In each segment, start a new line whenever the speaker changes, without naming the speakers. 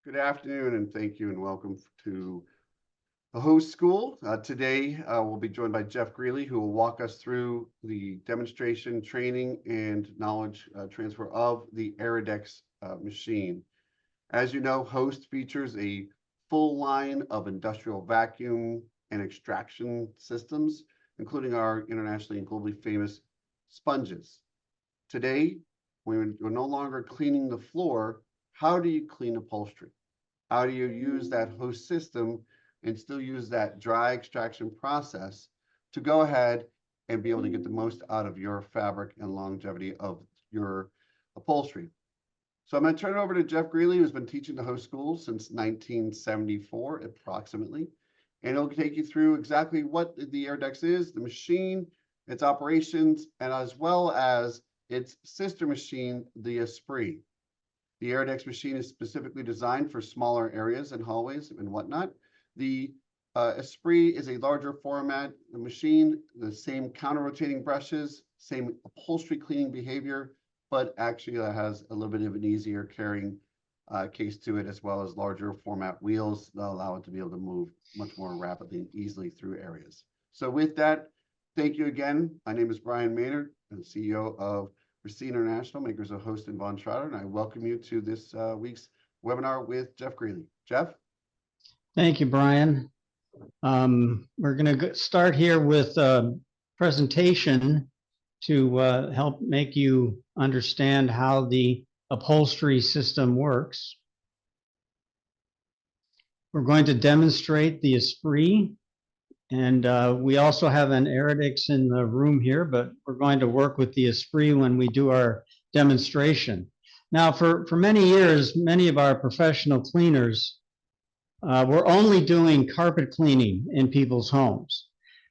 Good afternoon, and thank you, and welcome to the host school. Today, we'll be joined by Jeff Greeley, who will walk us through the demonstration, training, and knowledge transfer of the ARIDEX machine. As you know, HOST features a full line of industrial vacuum and extraction systems, including our internationally and globally famous sponges. Today, when we're no longer cleaning the floor, how do you clean upholstery? How do you use that host system and still use that dry extraction process to go ahead and be able to get the most out of your fabric and longevity of your upholstery? So I'm going to turn it over to Jeff Greeley, who's been teaching the host school since 1974 approximately. And he'll take you through exactly what the ARIDEX is, the machine, its operations, and as well as its sister machine, the ESPRIT. The ARIDEX machine is specifically designed for smaller areas and hallways and whatnot. The ESPRIT is a larger format machine, the same counter-rotating brushes, same upholstery cleaning behavior, but actually has a little bit of an easier carrying case to it, as well as larger format wheels that allow it to be able to move much more rapidly and easily through areas. So with that, thank you again. My name is Brian Maynard. I'm the CEO of Racine International, makers of Host and Von Trotter, and I welcome you to this week's webinar with Jeff Greeley. Jeff?
Thank you, Brian. We're going to start here with a presentation to help make you understand how the upholstery system works. We're going to demonstrate the ESPRIT, and we also have an ARIDEX in the room here, but we're going to work with the ESPRIT when we do our demonstration. Now, for many years, many of our professional cleaners were only doing carpet cleaning in people's homes.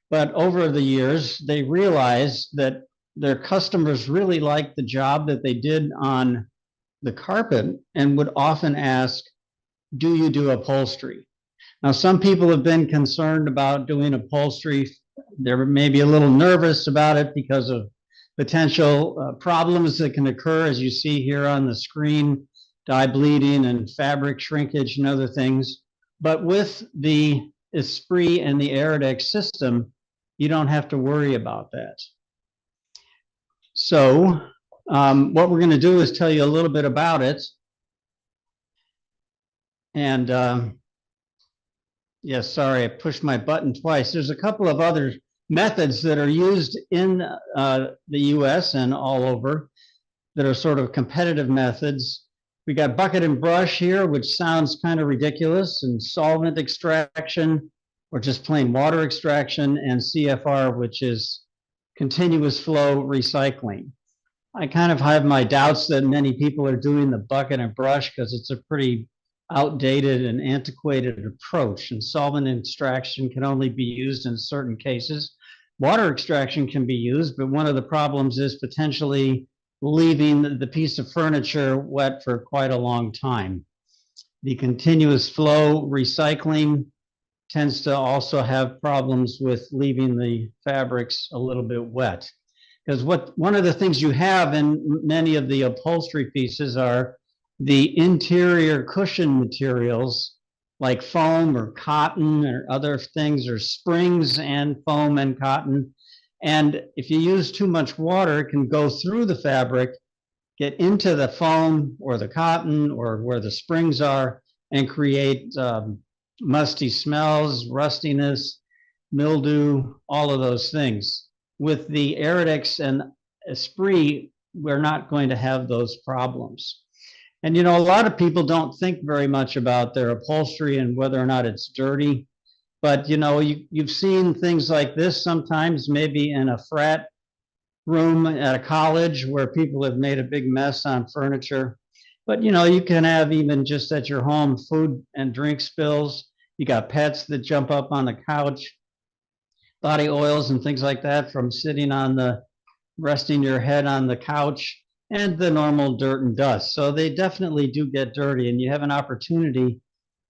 But over the years, they realized that their customers really liked the job that they did on the carpet and would often ask, do you do upholstery? Now, some people have been concerned about doing upholstery. They're maybe a little nervous about it because of potential problems that can occur, as you see here on the screen, dye bleeding and fabric shrinkage and other things. But with the ESPRIT and the ARIDEX system, you don't have to worry about that. So what we're going to do is tell you a little bit about it. And yes, sorry, I pushed my button twice. There's a couple of other methods that are used in the US and all over that are sort of competitive methods. We got bucket and brush here, which sounds kind of ridiculous, and solvent extraction, or just plain water extraction, and CFR, which is continuous flow recycling. I kind of have my doubts that many people are doing the bucket and brush because it's a pretty outdated and antiquated approach, and solvent extraction can only be used in certain cases. Water extraction can be used, but one of the problems is potentially leaving the piece of furniture wet for quite a long time. The continuous flow recycling tends to also have problems with leaving the fabrics a little bit wet. Because one of the things you have in many of the upholstery pieces are the interior cushion materials like foam or cotton or other things, or springs and foam and cotton. And if you use too much water, it can go through the fabric, get into the foam or the cotton or where the springs are, and create musty smells, rustiness, mildew, all of those things. With the ARIDEX and ESPRIT, we're not going to have those problems. And you know, a lot of people don't think very much about their upholstery and whether or not it's dirty. But you know, you've seen things like this sometimes, maybe in a frat room at a college where people have made a big mess on furniture. But you know, you can have even just at your home food and drink spills. You got pets that jump up on the couch, body oils and things like that from sitting on resting your head on the couch, and the normal dirt and dust. So they definitely do get dirty, and you have an opportunity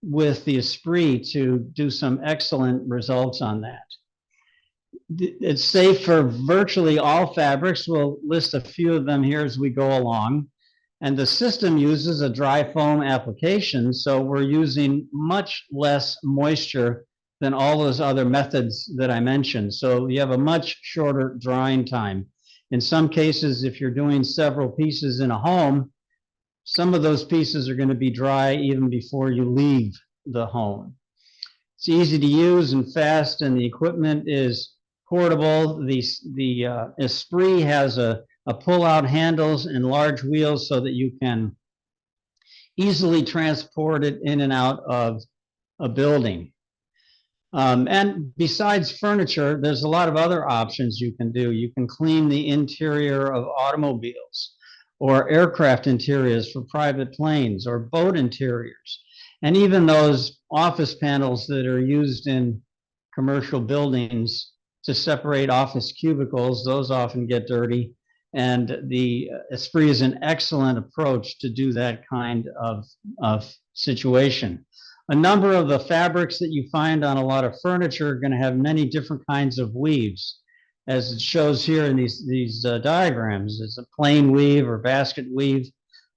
with the ESPRIT to do some excellent results on that. It's safe for virtually all fabrics. We'll list a few of them here as we go along. And the system uses a dry foam application, so we're using much less moisture than all those other methods that I mentioned. So you have a much shorter drying time. In some cases, if you're doing several pieces in a home, some of those pieces are going to be dry even before you leave the home. It's easy to use and fast, and the equipment is portable. The Esprit has a pull-out handles and large wheels so that you can easily transport it in and out of a building. And besides furniture, there's a lot of other options you can do. You can clean the interior of automobiles or aircraft interiors for private planes or boat interiors. And even those office panels that are used in commercial buildings to separate office cubicles, those often get dirty. And the Esprit is an excellent approach to do that kind of situation. A number of the fabrics that you find on a lot of furniture are going to have many different kinds of weaves, as it shows here in these diagrams. It's a plain weave or basket weave.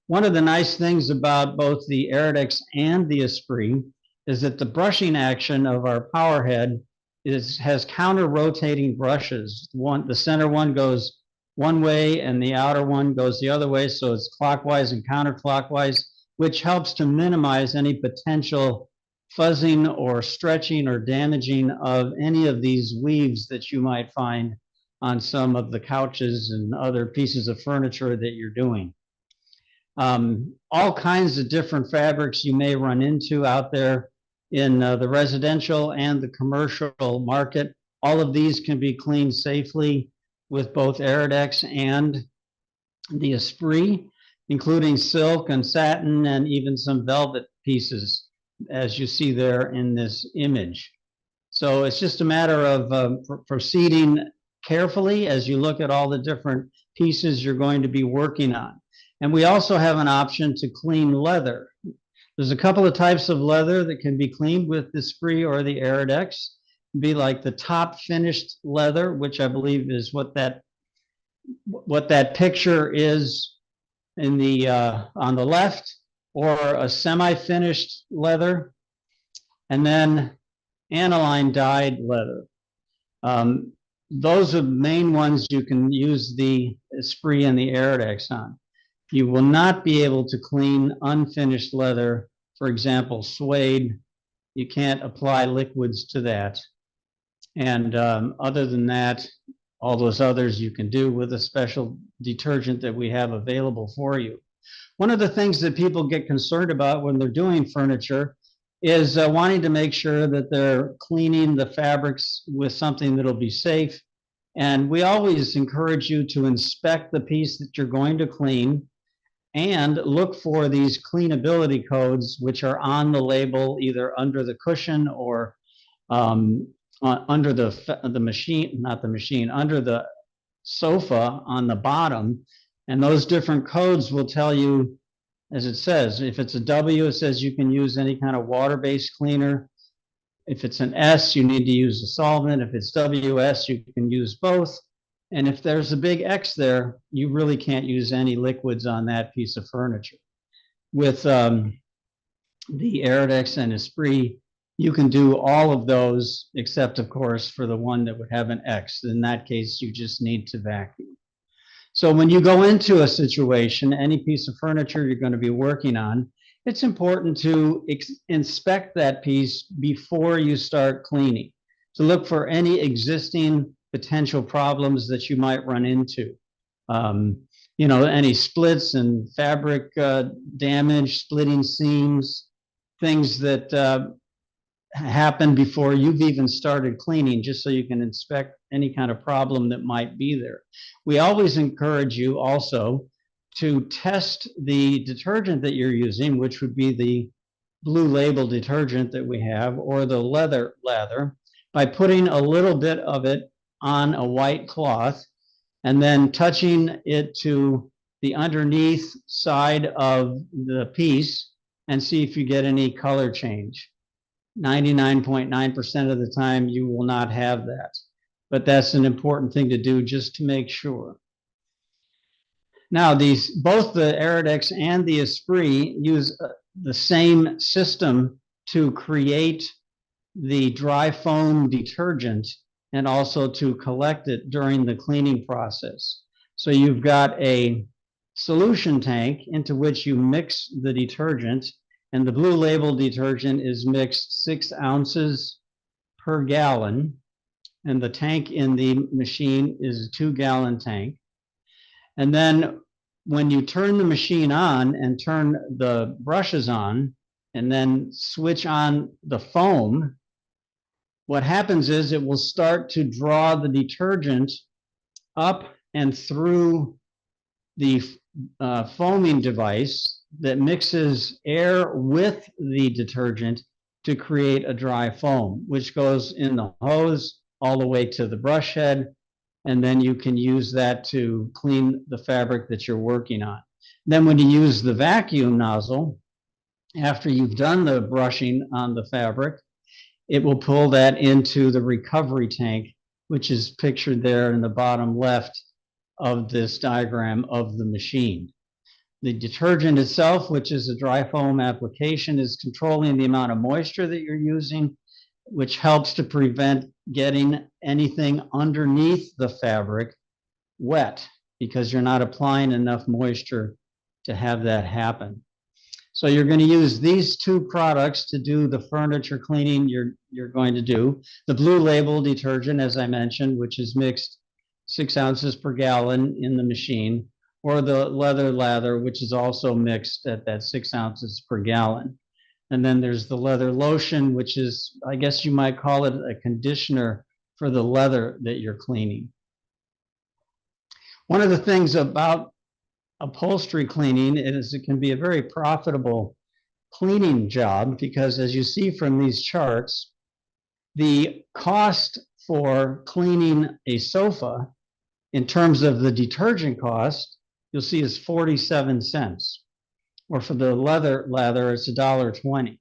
One of the nice things about both the ARIDEX and the Esprit is that the brushing action of our power head has counter-rotating brushes. The center one goes one way and the outer one goes the other way, so it's clockwise and counterclockwise, which helps to minimize any potential fuzzing or stretching or damaging of any of these weaves that you might find on some of the couches and other pieces of furniture that you're doing. All kinds of different fabrics you may run into out there in the residential and the commercial market. All of these can be cleaned safely with both ARIDEX and the Esprit, including silk and satin and even some velvet pieces, as you see there in this image. So it's just a matter of proceeding carefully as you look at all the different pieces you're going to be working on. And we also have an option to clean leather. There's a couple of types of leather that can be cleaned with the Esprit or the ARIDEX. It'd be like the top finished leather, which I believe is what that picture is in the on the left, or a semi-finished leather, and then aniline dyed leather. Those are the main ones you can use the Esprit and the ARIDEX on. You will not be able to clean unfinished leather, for example, suede. You can't apply liquids to that. And other than that, all those others you can do with a special detergent that we have available for you. One of the things that people get concerned about when they're doing furniture is wanting to make sure that they're cleaning the fabrics with something that'll be safe. And we always encourage you to inspect the piece that you're going to clean and look for these cleanability codes, which are on the label, either under the cushion or under the machine, not the machine, under the sofa on the bottom. And those different codes will tell you, as it says, if it's a W, it says you can use any kind of water-based cleaner. If it's an S, you need to use a solvent. If it's WS, you can use both. And if there's a big X there, you really can't use any liquids on that piece of furniture. With the ARIDEX and Esprit, you can do all of those, except, of course, for the one that would have an X. In that case, you just need to vacuum. So when you go into a situation, any piece of furniture you're going to be working on, it's important to inspect that piece before you start cleaning, to look for any existing potential problems that you might run into. Any splits and fabric damage, splitting seams, things that happen before you've even started cleaning, just so you can inspect any kind of problem that might be there. We always encourage you also to test the detergent that you're using, which would be the blue label detergent that we have, or the leather lather, by putting a little bit of it on a white cloth and then touching it to the underneath side of the piece and see if you get any color change. 99.9% of the time you will not have that, but that's an important thing to do just to make sure. Now, both the Aridex and the Esprit use the same system to create the dry foam detergent and also to collect it during the cleaning process. So you've got a solution tank into which you mix the detergent, and the blue label detergent is mixed 6 ounces per gallon, and the tank in the machine is a 2-gallon tank. And then when you turn the machine on and turn the brushes on and then switch on the foam, what happens is it will start to draw the detergent up and through the foaming device that mixes air with the detergent to create a dry foam, which goes in the hose all the way to the brush head, and then you can use that to clean the fabric that you're working on. Then when you use the vacuum nozzle, after you've done the brushing on the fabric, it will pull that into the recovery tank, which is pictured there in the bottom left of this diagram of the machine. The detergent itself, which is a dry foam application, is controlling the amount of moisture that you're using, which helps to prevent getting anything underneath the fabric wet, because you're not applying enough moisture to have that happen. So you're going to use these 2 products to do the furniture cleaning you're going to do. The blue label detergent, as I mentioned, which is mixed 6 ounces per gallon in the machine, or the leather lather, which is also mixed at that 6 ounces per gallon. And then there's the leather lotion, which is, I guess you might call it a conditioner for the leather that you're cleaning. One of the things about upholstery cleaning is it can be a very profitable cleaning job, because as you see from these charts, the cost for cleaning a sofa in terms of the detergent cost, you'll see is 47 cents. Or for the leather lather, it's $1.20.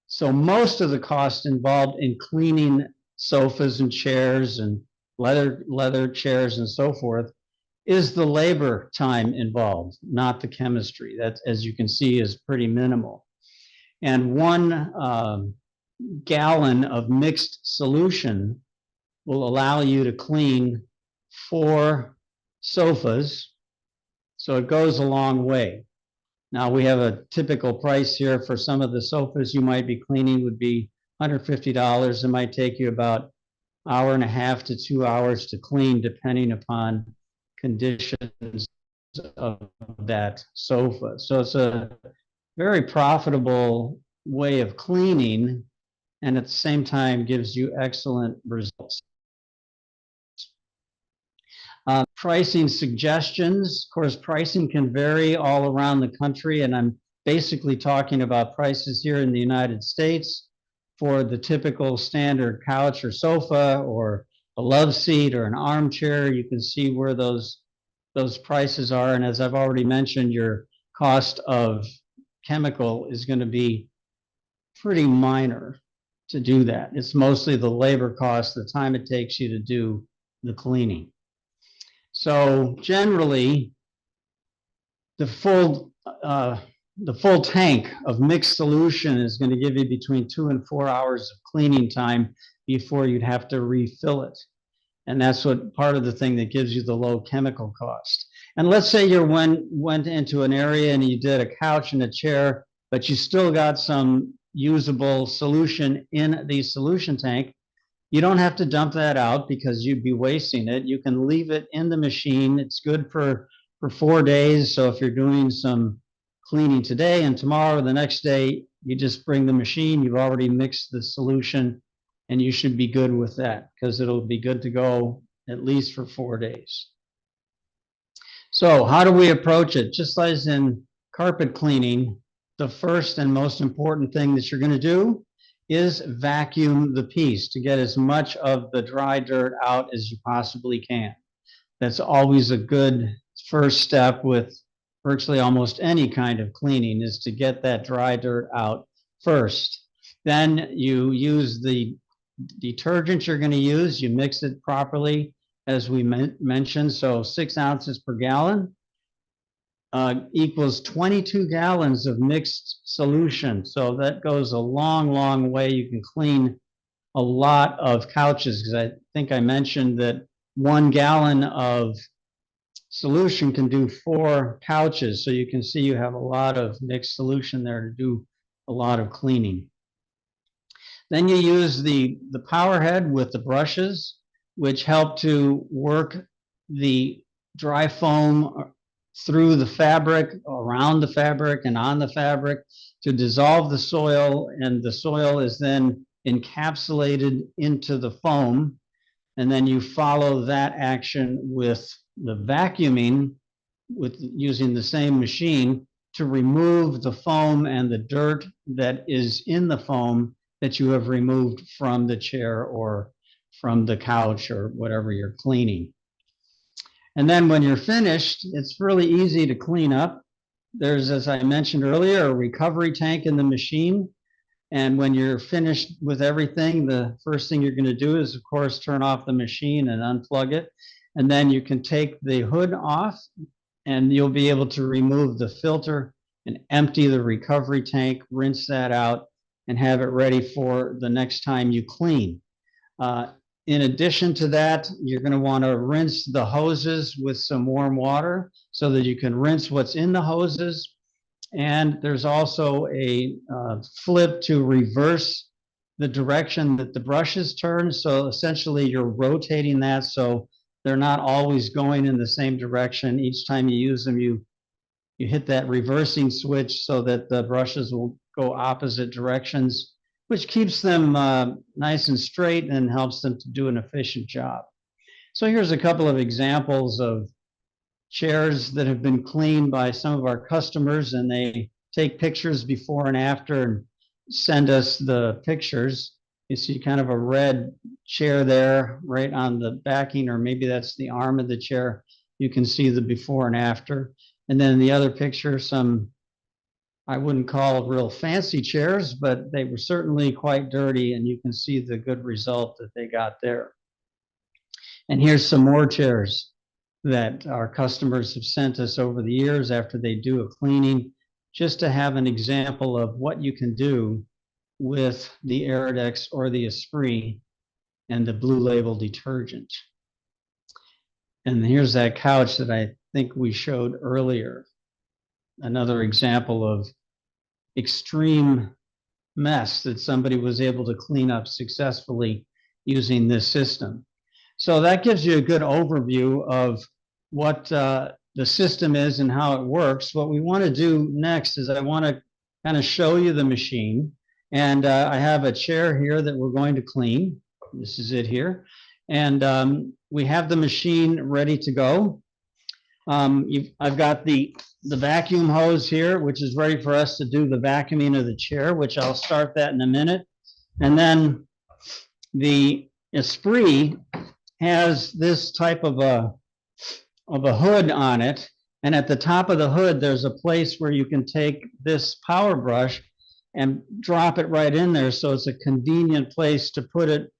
So most of the cost involved in cleaning sofas and chairs and leather chairs and so forth is the labor time involved, not the chemistry. That, as you can see, is pretty minimal. And 1 gallon of mixed solution will allow you to clean 4 sofas. So it goes a long way. Now we have a typical price here for some of the sofas you might be cleaning would be $150. It might take you about 1.5 to 2 hours to clean, depending upon conditions of that sofa. So it's a very profitable way of cleaning, and at the same time gives you excellent results. Pricing suggestions. Of course, pricing can vary all around the country, and I'm basically talking about prices here in the United States for the typical standard couch or sofa or a love seat or an armchair. You can see where those prices are, and as I've already mentioned, your cost of chemical is going to be pretty minor to do that. It's mostly the labor cost, the time it takes you to do the cleaning. So generally, the full tank of mixed solution is going to give you between 2 and 4 hours of cleaning time before you'd have to refill it. And that's what part of the thing that gives you the low chemical cost. And let's say you went into an area and you did a couch and a chair, but you still got some usable solution in the solution tank. You don't have to dump that out because you'd be wasting it. You can leave it in the machine. It's good for 4 days. So if you're doing some cleaning today and tomorrow, the next day, you just bring the machine. You've already mixed the solution, and you should be good with that because it'll be good to go at least for 4 days. So how do we approach it? Just as in carpet cleaning, the first and most important thing that you're going to do is vacuum the piece to get as much of the dry dirt out as you possibly can. That's always a good first step with virtually almost any kind of cleaning, is to get that dry dirt out first. Then you use the detergent you're going to use, you mix it properly, as we mentioned. So 6 ounces per gallon equals 22 gallons of mixed solution. So that goes a long, long way. You can clean a lot of couches, because I think I mentioned that 1 gallon of solution can do 4 couches. So you can see you have a lot of mixed solution there to do a lot of cleaning. Then you use the power head with the brushes, which help to work the dry foam through the fabric, around the fabric, and on the fabric to dissolve the soil, and the soil is then encapsulated into the foam. And then you follow that action with the vacuuming, with using the same machine to remove the foam and the dirt that is in the foam that you have removed from the chair or from the couch or whatever you're cleaning. And then when you're finished, it's really easy to clean up. There's, as I mentioned earlier, a recovery tank in the machine. And when you're finished with everything, the first thing you're going to do is, of course, turn off the machine and unplug it. And then you can take the hood off, and you'll be able to remove the filter and empty the recovery tank, rinse that out, and have it ready for the next time you clean. In addition to that, you're going to want to rinse the hoses with some warm water so that you can rinse what's in the hoses. And there's also a flip to reverse the direction that the brushes turn. So essentially you're rotating that so they're not always going in the same direction. Each time you use them, you hit that reversing switch so that the brushes will go opposite directions, which keeps them nice and straight and helps them to do an efficient job. So here's a couple of examples of chairs that have been cleaned by some of our customers, and they take pictures before and after and send us the pictures. You see kind of a red chair there right on the backing, or maybe that's the arm of the chair. You can see the before and after. And then the other picture, some, I wouldn't call real fancy chairs, but they were certainly quite dirty, and you can see the good result that they got there. And here's some more chairs that our customers have sent us over the years after they do a cleaning, just to have an example of what you can do with the Aridex or the Esprit and the Blue Label detergent. And here's that couch that I think we showed earlier. Another example of extreme mess that somebody was able to clean up successfully using this system. So that gives you a good overview of what the system is and how it works. What we want to do next is I want to kind of show you the machine. And I have a chair here that we're going to clean. This is it here. And we have the machine ready to go. I've got the vacuum hose here, which is ready for us to do the vacuuming of the chair, which I'll start that in a minute. And then the Esprit has this type of a hood on it. And at the top of the hood, there's a place where you can take this power brush and drop it right in there. So it's a convenient place to put it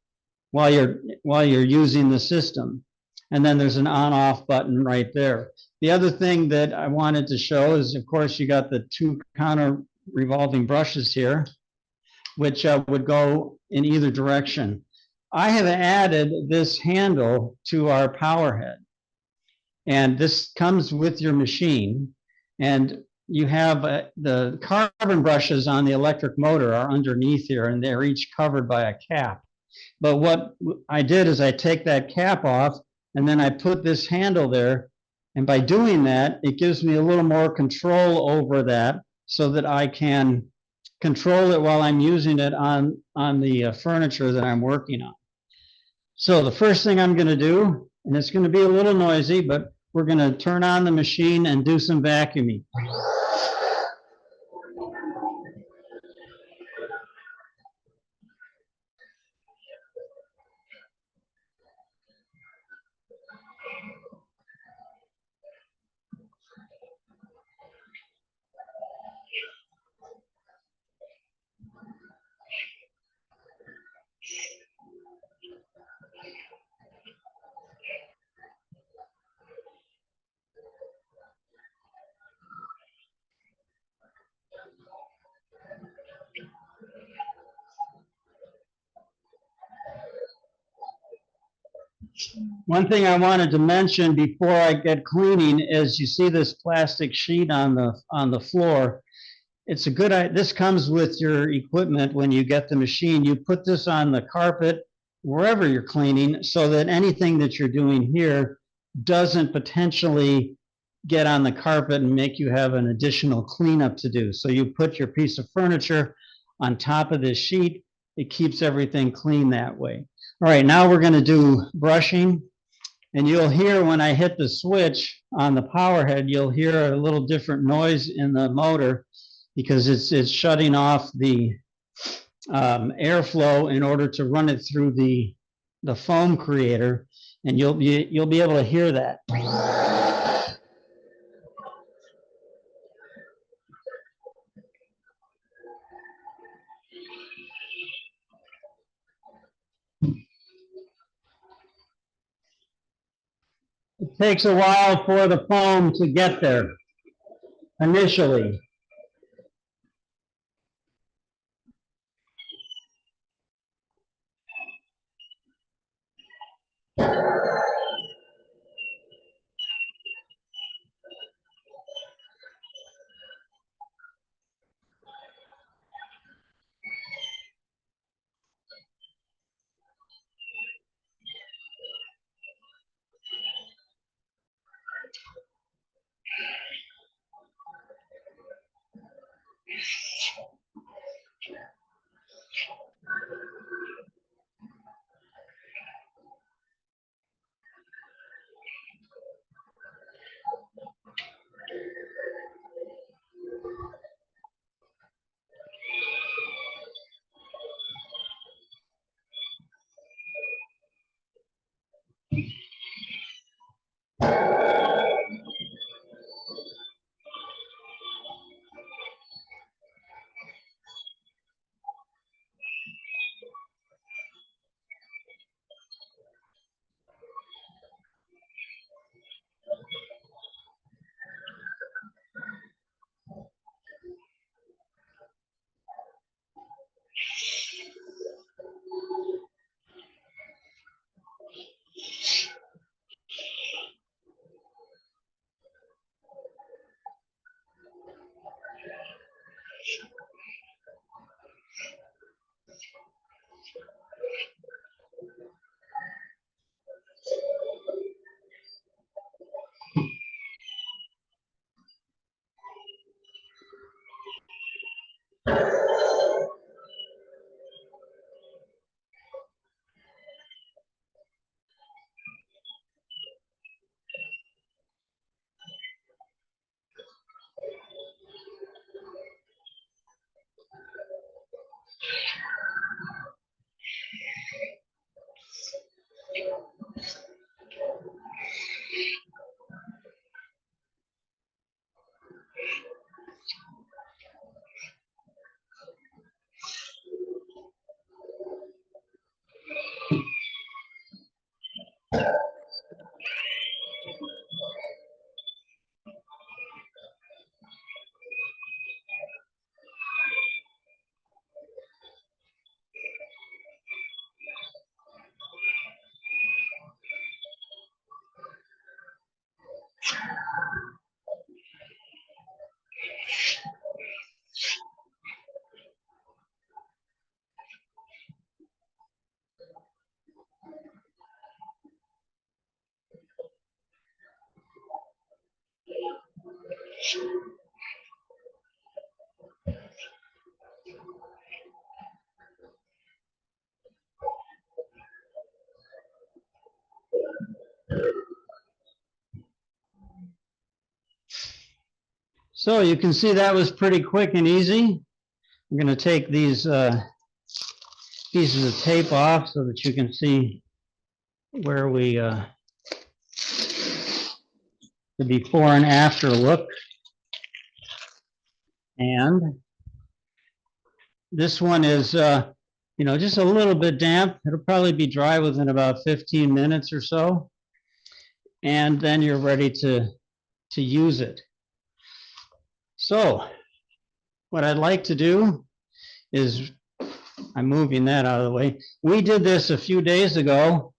while you're using the system. And then there's an on-off button right there. The other thing that I wanted to show is, of course, you got the 2 counter revolving brushes here, which would go in either direction. I have added this handle to our power head, and this comes with your machine. And you have the carbon brushes on the electric motor are underneath here, and they're each covered by a cap. But what I did is I take that cap off, and then I put this handle there. And by doing that, it gives me a little more control over that so that I can control it while I'm using it on the furniture that I'm working on. So the first thing I'm going to do, and it's going to be a little noisy, but we're going to turn on the machine and do some vacuuming. One thing I wanted to mention before I get cleaning is you see this plastic sheet on the floor. It's a good idea. This comes with your equipment when you get the machine. You put this on the carpet wherever you're cleaning so that anything that you're doing here doesn't potentially get on the carpet and make you have an additional cleanup to do. So you put your piece of furniture on top of this sheet. It keeps everything clean that way. All right, now we're going to do brushing. And you'll hear when I hit the switch on the power head, you'll hear a little different noise in the motor because it's shutting off the airflow in order to run it through the foam creator, and you'll be able to hear that. It takes a while for the foam to get there initially. So you can see that was pretty quick and easy. I'm going to take these pieces of tape off so that you can see where we the before and after look. And this one is just a little bit damp. It'll probably be dry within about 15 minutes or so, and then you're ready to use it. So what I'd like to do is, I'm moving that out of the way. We did this a few days ago,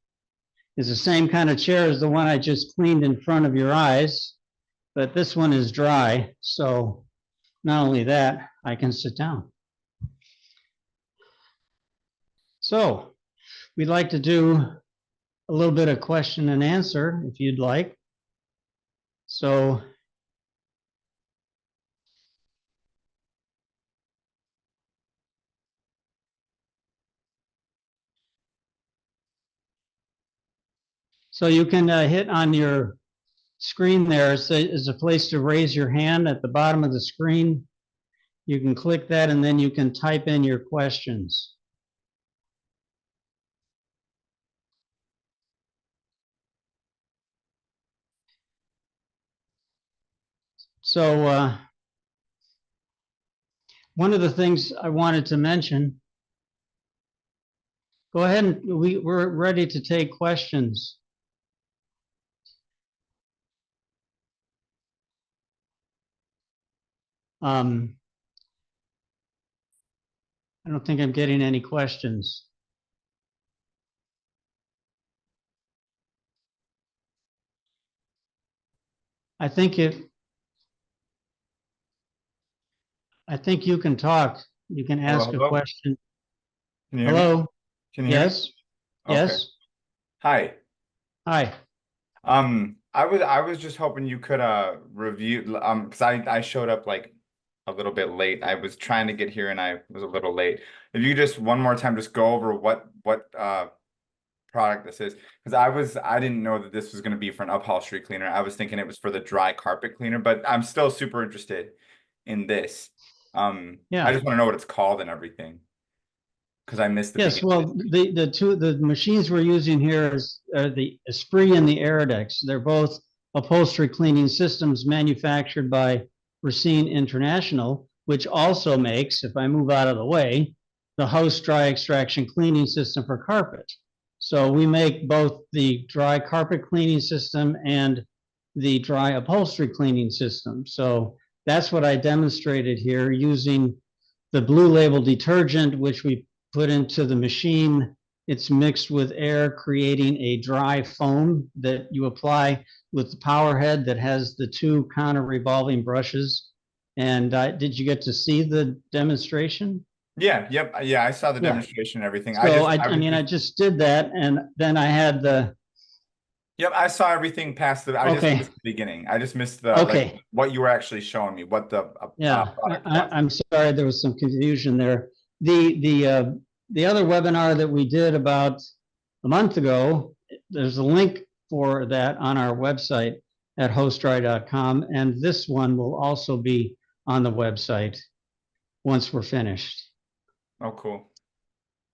is the same kind of chair as the one I just cleaned in front of your eyes, but this one is dry. So not only that, I can sit down. So we'd like to do a little bit of question and answer if you'd like. So you can hit on your screen there is a place to raise your hand at the bottom of the screen. You can click that and then you can type in your questions. So one of the things I wanted to mention, go ahead and we're ready to take questions. I don't think I'm getting any questions. I think you can talk. You can ask a question.
Can you hear me?
Hello?
Can you hear me?
Yes?
Okay.
Yes?
Hi.
Hi.
I was just hoping you could review because I showed up like a little bit late. I was trying to get here and I was a little late. If you just one more time just go over what product this is, because I didn't know that this was going to be for an upholstery cleaner. I was thinking it was for the dry carpet cleaner, but I'm still super interested in this.
Yeah.
I just want to know what it's called and everything, because I missed the
Yes,
beginning.
well, the machines we're using here are the ESPRIT and the ARIDEX. They're both upholstery cleaning systems manufactured by Racine International, which also makes, if I move out of the way, the HOST dry extraction cleaning system for carpet. So we make both the dry carpet cleaning system and the dry upholstery cleaning system. So that's what I demonstrated here using the Blue Label detergent, which we put into the machine. It's mixed with air, creating a dry foam that you apply with the power head that has the two counter revolving brushes. And did you get to see the demonstration?
Yeah, yep, yeah, I saw the
Yeah.
demonstration and everything.
So I just did that, and then I had the.
Yep, I saw everything past the. I just
Okay.
missed the beginning. I just missed the
Okay.
like what you were actually showing me. What the
Yeah,
product was.
I'm sorry, there was some confusion there. The other webinar that we did about a month ago, there's a link for that on our website at hostry.com, and this one will also be on the website once we're finished.
Oh, cool.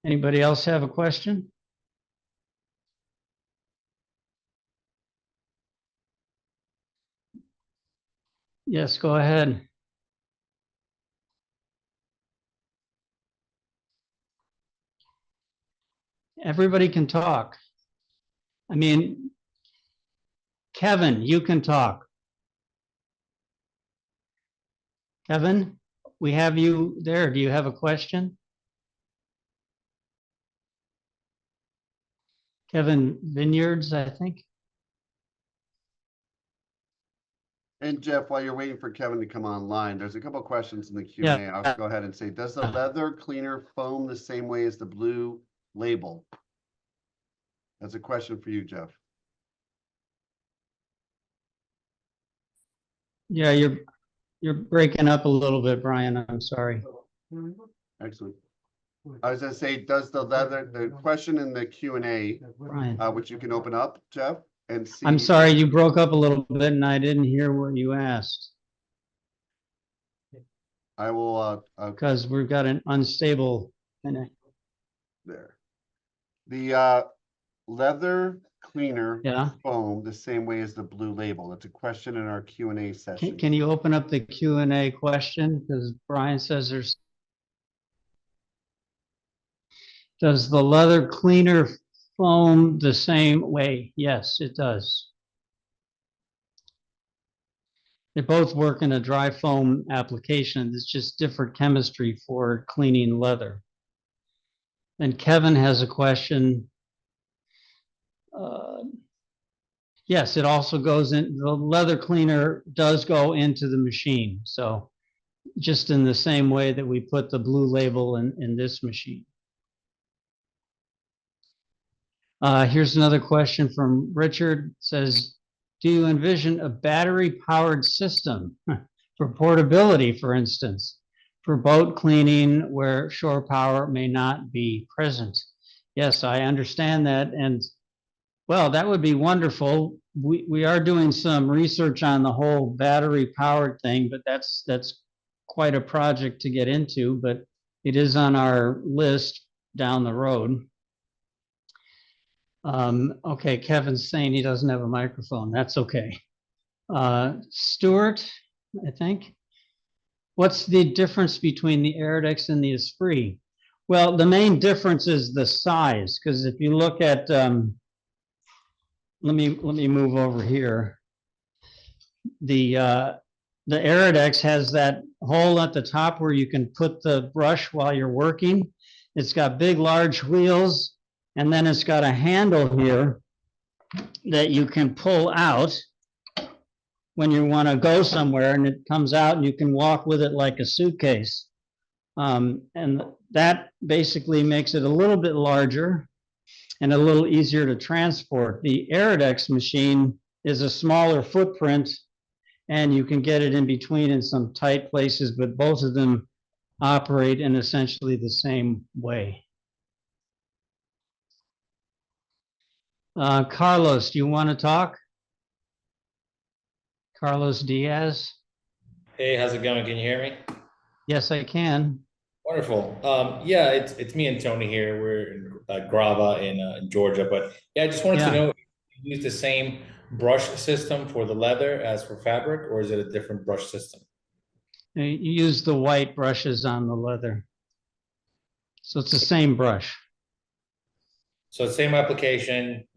Anybody else have a question? Yes, go ahead. Everybody can talk. I mean, Kevin, you can talk. Kevin, we have you there. Do you have a question? Kevin Vineyards, I think.
And Jeff, while you're waiting for Kevin to come online, there's a couple of questions in the Q&A.
Yeah.
I'll go ahead and say, does the leather cleaner foam the same way as the Blue Label? That's a question for you, Jeff.
Yeah, you're breaking up a little bit, Brian. I'm sorry.
Excellent. I was gonna say, does the question in the Q&A,
Brian.
which you can open up, Jeff, and see.
I'm sorry, you broke up a little bit and I didn't hear what you asked
I will,
because we've got an unstable connection.
there. The leather cleaner
Yeah.
foam the same way as the Blue Label. That's a question in our Q&A session.
Can you open up the Q&A question? Because Brian says there's. Does the leather cleaner foam the same way? Yes, it does. They both work in a dry foam application. It's just different chemistry for cleaning leather. And Kevin has a question. Yes, it also goes in, the leather cleaner does go into the machine. So just in the same way that we put the blue label in this machine. Here's another question from Richard. It says, do you envision a battery-powered system for portability, for instance, for boat cleaning where shore power may not be present? Yes, I understand that. And well, that would be wonderful. We are doing some research on the whole battery-powered thing, but that's quite a project to get into, but it is on our list down the road. Okay, Kevin's saying he doesn't have a microphone. That's okay. Stuart, I think. What's the difference between the Aridex and the Esprit? Well, the main difference is the size, because if you look at, let me move over here. The Aridex has that hole at the top where you can put the brush while you're working. It's got big, large wheels, and then it's got a handle here that you can pull out when you want to go somewhere, and it comes out and you can walk with it like a suitcase. And that basically makes it a little bit larger and a little easier to transport. The Aridex machine is a smaller footprint, and you can get it in between in some tight places, but both of them operate in essentially the same way. Carlos, do you want to talk? Carlos Diaz?
Hey, how's it going? Can you hear me?
Yes, I can.
Wonderful. Yeah, it's me and Tony here. We're in Grava in Georgia, but yeah, I just wanted to know if you use the same brush system for the leather as for fabric, or is it a different brush system?
You use the white brushes on the leather. So it's the same brush.
So same application,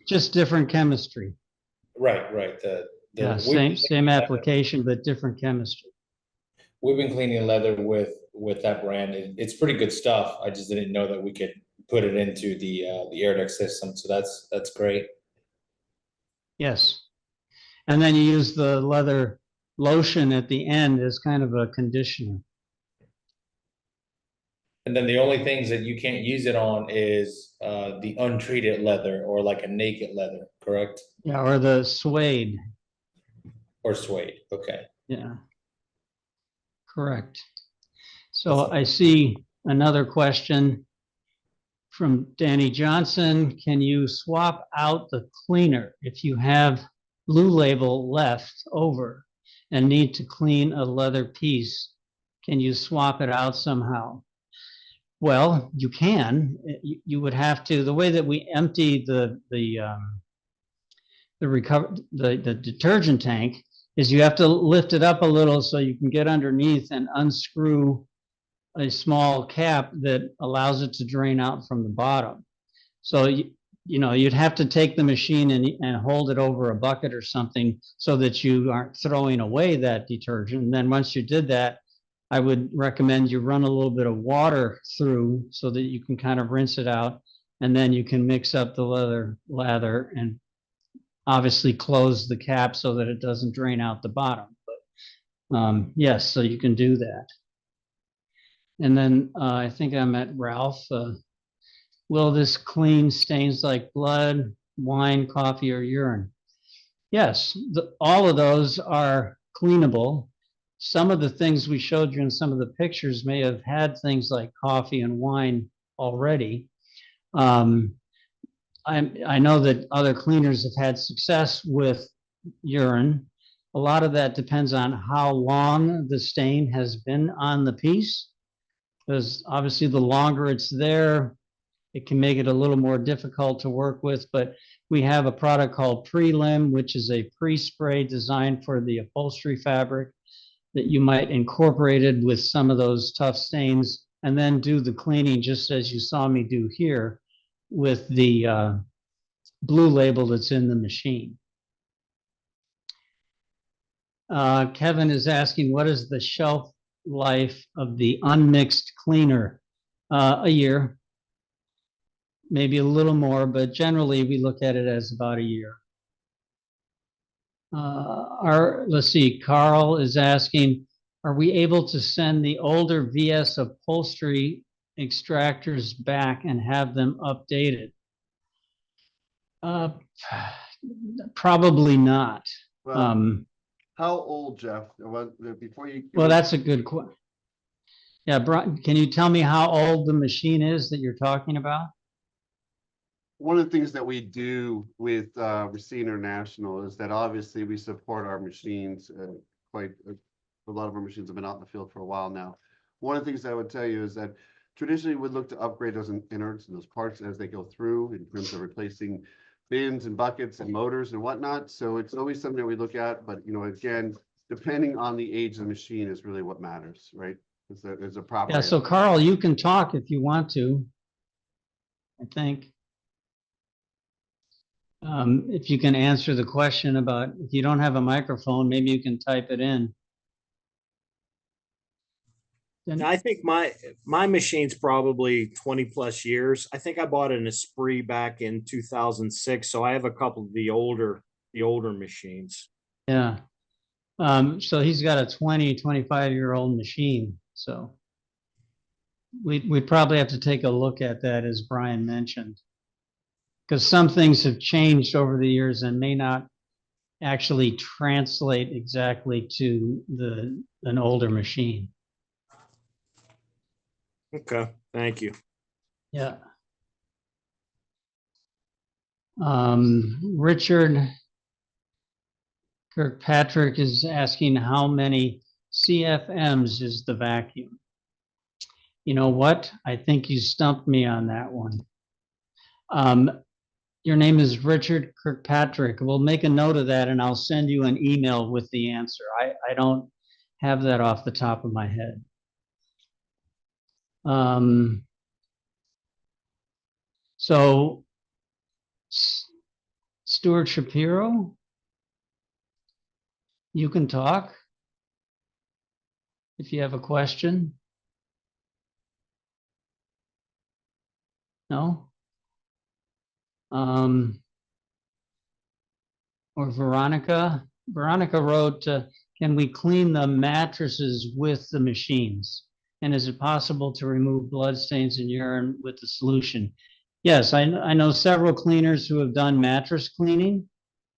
just different chemistry.
Right.
Yeah, same application, but different chemistry.
We've been cleaning leather with that brand. It's pretty good stuff. I just didn't know that we could put it into the Aridex system. So that's great.
Yes. And then you use the leather lotion at the end as kind of a conditioner.
And then the only things that you can't use it on is the untreated leather or like a naked leather, correct?
Yeah, or the suede.
Or suede, okay.
Yeah, correct. So I see another question from Danny Johnson. Can you swap out the cleaner if you have blue label left over and need to clean a leather piece? Can you swap it out somehow? Well, you can. You would have to. The way that we empty the detergent tank is you have to lift it up a little so you can get underneath and unscrew a small cap that allows it to drain out from the bottom. So you'd have to take the machine and hold it over a bucket or something so that you aren't throwing away that detergent. And then once you did that, I would recommend you run a little bit of water through so that you can kind of rinse it out, and then you can mix up the lather and obviously close the cap so that it doesn't drain out the bottom. But yes, so you can do that. And then I think I'm at Ralph. Will this clean stains like blood, wine, coffee, or urine? Yes, all of those are cleanable. Some of the things we showed you in some of the pictures may have had things like coffee and wine already. I know that other cleaners have had success with urine. A lot of that depends on how long the stain has been on the piece, because obviously the longer it's there, it can make it a little more difficult to work with. But we have a product called Prelim, which is a pre-spray designed for the upholstery fabric that you might incorporate it with some of those tough stains and then do the cleaning just as you saw me do here with the blue label that's in the machine. Kevin is asking, what is the shelf life of the unmixed cleaner? A year. maybe a little more, but generally we look at it as about a year. Let's see, Carl is asking, are we able to send the older VS upholstery extractors back and have them updated? Probably not.
Well, how old, Jeff? Before you.
Well, that's a good question. Yeah, Brian, can you tell me how old the machine is that you're talking about?
One of the things that we do with Racine International is that obviously we support our machines quite a lot of our machines have been out in the field for a while now. One of the things that I would tell you is that traditionally we'd look to upgrade those innards and those parts as they go through in terms of replacing bins and buckets and motors and whatnot. So it's always something that we look at, but you know, again, depending on the age of the machine is really what matters, right? Is a proper.
Yeah, so Carl, you can talk if you want to, I think. If you can answer the question about, if you don't have a microphone, maybe you can type it in.
I think my machine's probably 20 plus years. I think I bought an Esprit back in 2006, so I have a couple of the older machines.
Yeah. So he's got a 25-year-old machine. So we'd probably have to take a look at that, as Brian mentioned, because some things have changed over the years and may not actually translate exactly to an older machine.
Okay, thank you.
Yeah. Richard Kirkpatrick is asking how many CFMs is the vacuum. You know what? I think you stumped me on that one. Your name is Richard Kirkpatrick. We'll make a note of that and I'll send you an email with the answer. I don't have that off the top of my head. So Stuart Shapiro, you can talk if you have a question. No? Or Veronica. Veronica wrote, can we clean the mattresses with the machines? And is it possible to remove blood stains and urine with the solution? Yes, I know several cleaners who have done mattress cleaning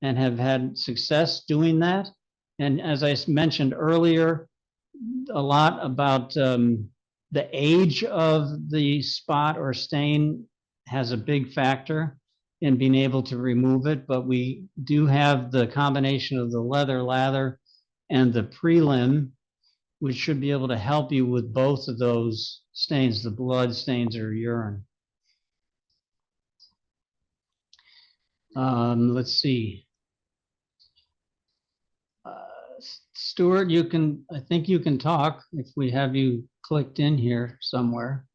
and have had success doing that. And as I mentioned earlier, a lot about the age of the spot or stain has a big factor in being able to remove it, but we do have the combination of the leather lather and the prelim, which should be able to help you with both of those stains, the blood stains or urine. Let's see. Stuart, I think you can talk if we have you clicked in here somewhere.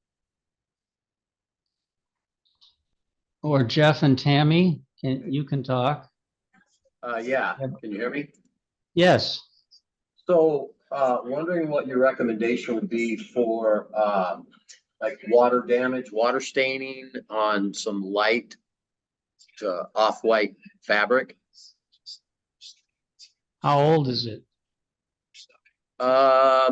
Or Jeff and Tammy, you can talk.
Yeah, can you hear me?
Yes.
So, wondering what your recommendation would be for, like water damage, water staining on some light to off-white fabric.
How old is it?
I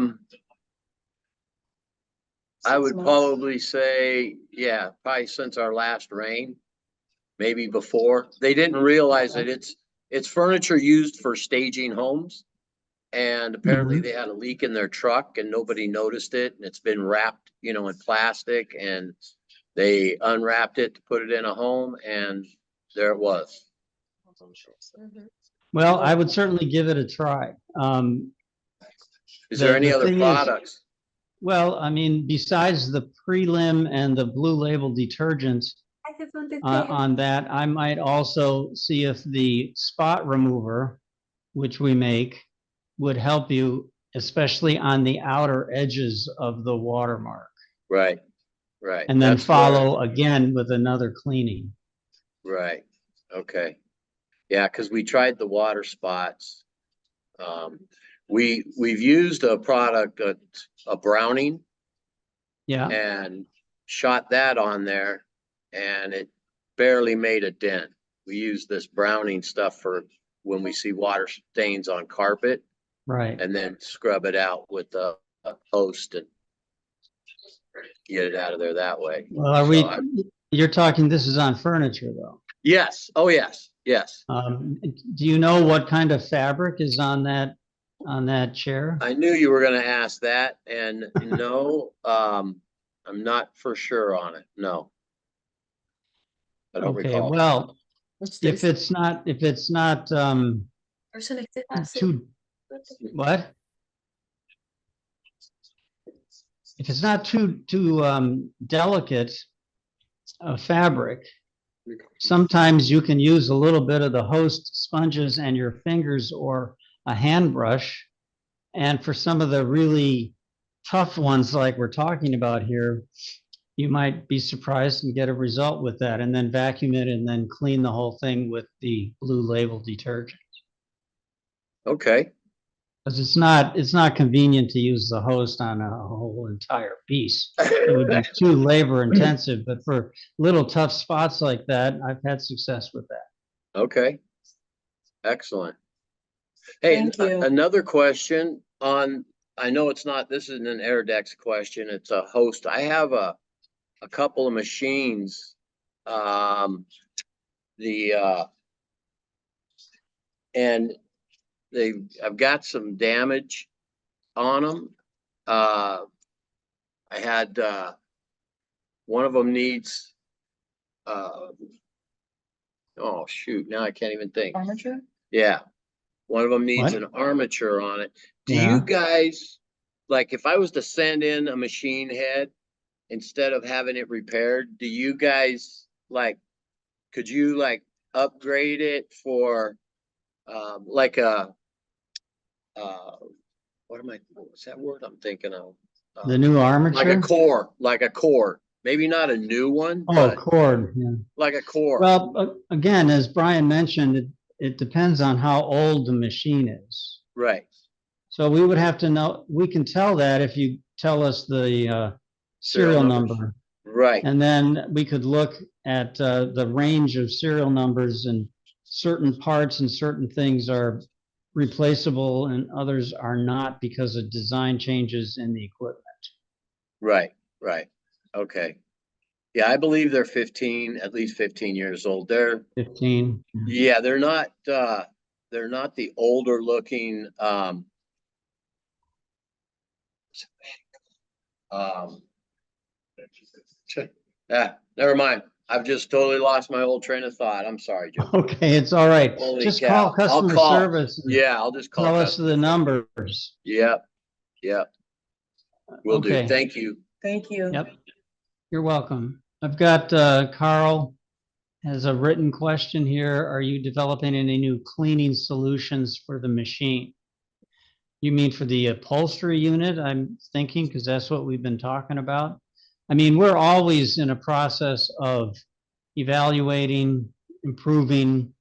would probably say, yeah, probably since our last rain, maybe before. They didn't realize that it's furniture used for staging homes. And apparently they had a leak in their truck and nobody noticed it. And it's been wrapped, you know, in plastic, and they unwrapped it to put it in a home, and there it was.
Well, I would certainly give it a try.
Is there any other products?
Well, I mean, besides the prelim and the blue label detergents on that, I might also see if the spot remover, which we make, would help you, especially on the outer edges of the watermark.
Right, right.
And then follow again with another cleaning.
Right, okay. Yeah, because we tried the water spots. We've used a product, a Browning.
Yeah.
And shot that on there, and it barely made a dent. We use this browning stuff for when we see water stains on carpet,
Right.
and then scrub it out with a host and get it out of there that way.
Well, are
So
we, you're talking, this is on furniture though.
Yes. Oh, yes. Yes.
Do you know what kind of fabric is on that chair?
I knew you were going to ask that, and no, I'm not for sure on it. No. I don't
Okay,
recall.
well, if it's not too, what? If it's not too delicate fabric, sometimes you can use a little bit of the host sponges and your fingers or a hand brush. And for some of the really tough ones like we're talking about here, you might be surprised and get a result with that, and then vacuum it and then clean the whole thing with the Blue Label detergent.
Okay.
Because it's not convenient to use the host on a whole entire piece. It would be too labor intensive, but for little tough spots like that, I've had success with that.
Okay. Excellent. Hey,
Thank you.
another question on, I know it's not, this isn't an AirDex question, it's a host. I have a couple of machines. And I've got some damage on them. I had, one of them needs, oh shoot, now I can't even think.
Armature?
Yeah. One of them needs
What?
an armature on it. Do
Yeah.
you guys, like, if I was to send in a machine head instead of having it repaired, do you guys could you upgrade it for, like what's that word I'm thinking of?
The new armature?
Like a core, maybe not a new one,
Oh,
but
cord, yeah.
like a core.
Well, again, as Brian mentioned, it depends on how old the machine is.
Right,
So we would have to know, we can tell that if you tell us the serial
numbers.
number.
right,
And then we could look at the range of serial numbers, and certain parts and certain things are replaceable and others are not because of design changes in the equipment.
right. Okay. Yeah, I believe they're at least 15 years old. They're
15.
Yeah, they're not the older looking, never mind. I've just totally lost my whole train of thought. I'm sorry, Joe.
Okay, it's all right.
Holy
Just
cow.
call
I'll
customer
call.
service. And
Yeah, I'll just call.
tell us
customer
the
service.
numbers.
Yep. Will
Okay.
do. Thank you.
Thank you.
Yep. You're welcome. I've got Carl has a written question here. Are you developing any new cleaning solutions for the machine? You mean for the upholstery unit, I'm thinking, because that's what we've been talking about. I mean, we're always in a process of evaluating, improving,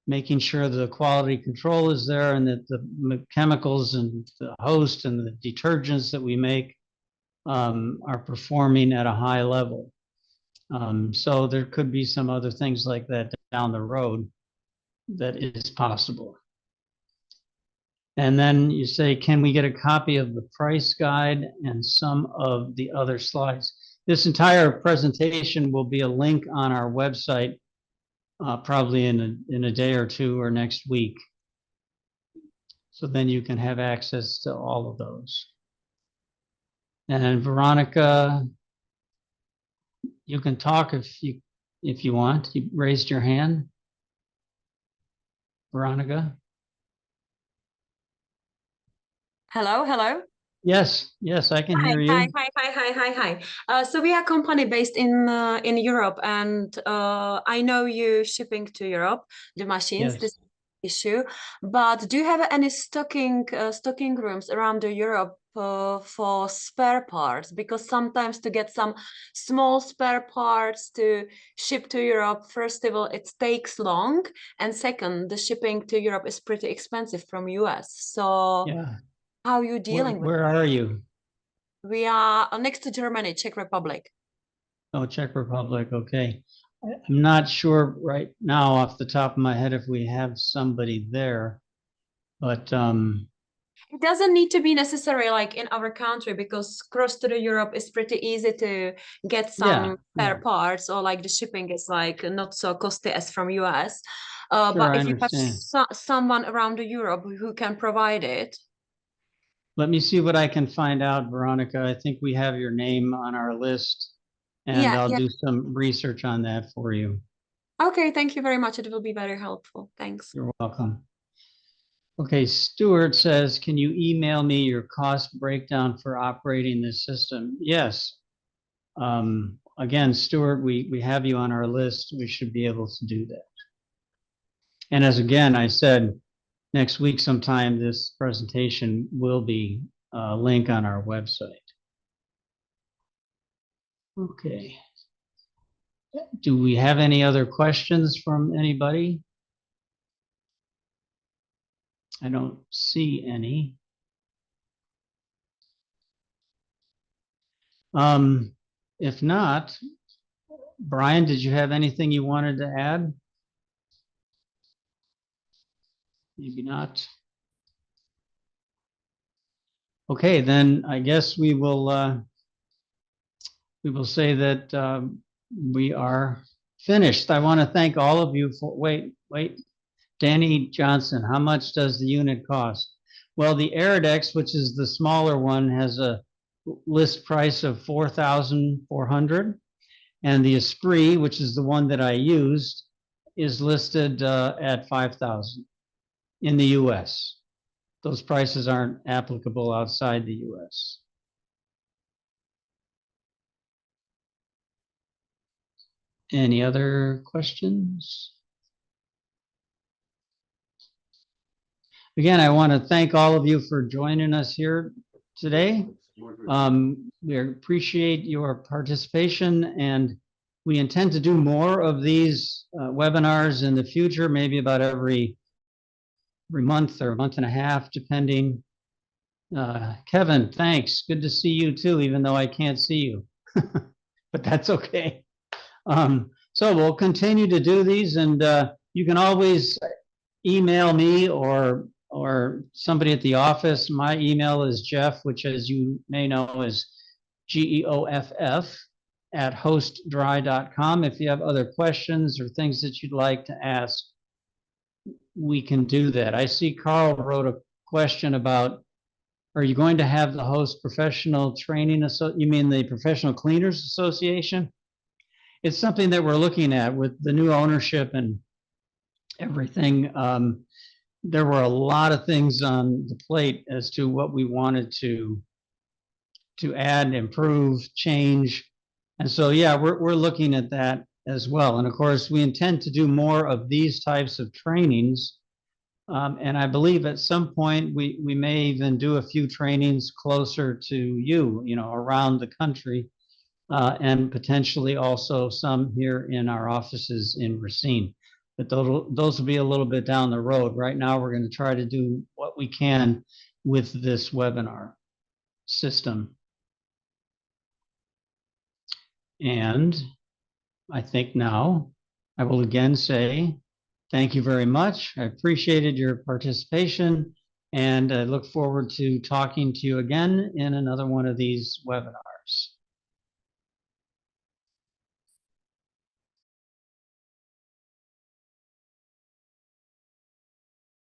making sure the quality control is there and that the chemicals and the host and the detergents that we make are performing at a high level. So there could be some other things like that down the road that is possible. And then you say, can we get a copy of the price guide and some of the other slides? This entire presentation will be a link on our website, probably in a day or two or next week. So then you can have access to all of those. And Veronica, you can talk if you want. You raised your hand. Veronica?
Hello.
Yes, I can hear you.
Hi. So we are a company based in Europe, and I know you shipping to Europe the machines.
Yes.
This issue, but do you have any stocking rooms around Europe for spare parts? Because sometimes to get some small spare parts to ship to Europe, first of all, it takes long, and second, the shipping to Europe is pretty expensive from US. So
Yeah.
how are you dealing with
Where are you?
We are next to Germany, Czech Republic.
Oh, Czech Republic, okay. I'm not sure right now off the top of my head if we have somebody there, but
It doesn't need to be necessary like in our country, because cross to the Europe is pretty easy to get some spare parts, or like the shipping is like not so costly as from US.
Sure,
But
I
if you have
understand.
someone around Europe who can provide it.
Let me see what I can find out, Veronica. I think we have your name on our list, and
Yeah,
I'll
yeah.
do some research on that for you.
Okay, thank you very much. It will be very helpful. Thanks.
You're welcome. Okay, Stuart says, can you email me your cost breakdown for operating this system? Yes. Again, Stuart, we have you on our list. We should be able to do that. And as again, I said, next week sometime, this presentation will be a link on our website. Okay. Do we have any other questions from anybody? I don't see any. If not, Brian, did you have anything you wanted to add? Maybe not. Okay, then I guess we will say that we are finished. I want to thank all of you for, wait, Danny Johnson, how much does the unit cost? Well, the Aridex, which is the smaller one, has a list price of $4,400. And the Esprit, which is the one that I used, is listed at $5,000 in the US. Those prices aren't applicable outside the US. Any other questions? Again, I want to thank all of you for joining us here today. We appreciate your participation, and we intend to do more of these webinars in the future, maybe about every month or a month and a half, depending. Kevin, thanks. Good to see you too, even though I can't see you, but that's okay. So we'll continue to do these, and you can always email me or somebody at the office. My email is Jeff, which, as you may know, is GEOFF @hostdry.com. If you have other questions or things that you'd like to ask, we can do that. I see Carl wrote a question about, are you going to have the host professional training? You mean the Professional Cleaners Association? It's something that we're looking at with the new ownership and everything. There were a lot of things on the plate as to what we wanted to add, improve, change. And so, yeah, we're looking at that as well. And of course, we intend to do more of these types of trainings. And I believe at some point we may even do a few trainings closer to you, around the country, and potentially also some here in our offices in Racine. But those will be a little bit down the road. Right now, we're going to try to do what we can with this webinar system. And I think now I will again say thank you very much. I appreciated your participation, and I look forward to talking to you again in another one of these webinars.